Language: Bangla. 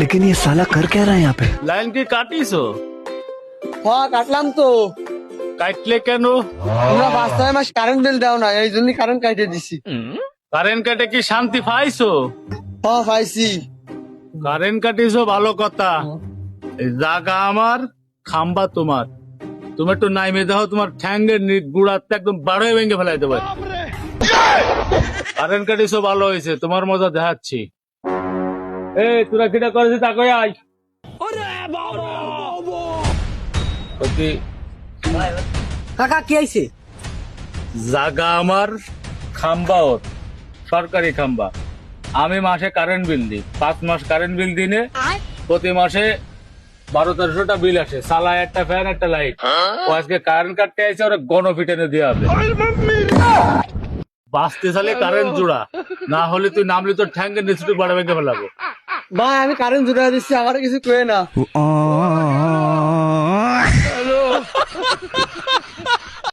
लेकिन ये साला कर क्या रहा है यहाँ पे? লাইন কি কাটিছো? হ্যাঁ কাটলাম তো। কাটলে কেন? তোমরা 5-6 মাস কারেন্ট বিল দাও না, এই জন্য কারেন্ট কাটিয়ে দিছি। কারেন্ট কাটে কি শান্তি পাইছো? হ্যাঁ পাইছি। কারেন্ট কাটিছো ভালো কথা, এই জায়গা আমার, খাম্বা তোমার। তুমি একটু নাইমে দেখো, তোমার ঠ্যাঙ্গের গুড়াতে একদম বারোয় ভেঙে ফেলাই দেবে। কারেন্ট কাটিছো ভালো হয়েছে, তোমার মজা দেখাচ্ছি। এই তোরা কিটা করেছিস তা কই আয়। ওকে, কাকা কি আইছে? জায়গা আমার, খাম্বা ওর, সরকারি খাম্বা। আমি মাসে কারেন্ট বিল দিই, 5 মাস কারেন্ট বিল দিনে প্রতি মাসে 1200-1300 বিল আসে। সালা একটা ফ্যান একটা লাইট। ও আজকে কারেন্ট কাটতে আইছে, ওরা গণপিটানে দিয়ে হবে। বাঁচতে চালে কারেন্ট জোড়া, না হলে তুই নামলি তোর ঠ্যাঙ্গের নিচে তুই বাড়া ভেঙে ফেলাবো। ভাই আমি কারেন্ট জুড়ে দিচ্ছি, আমার কিছু কয়ে না।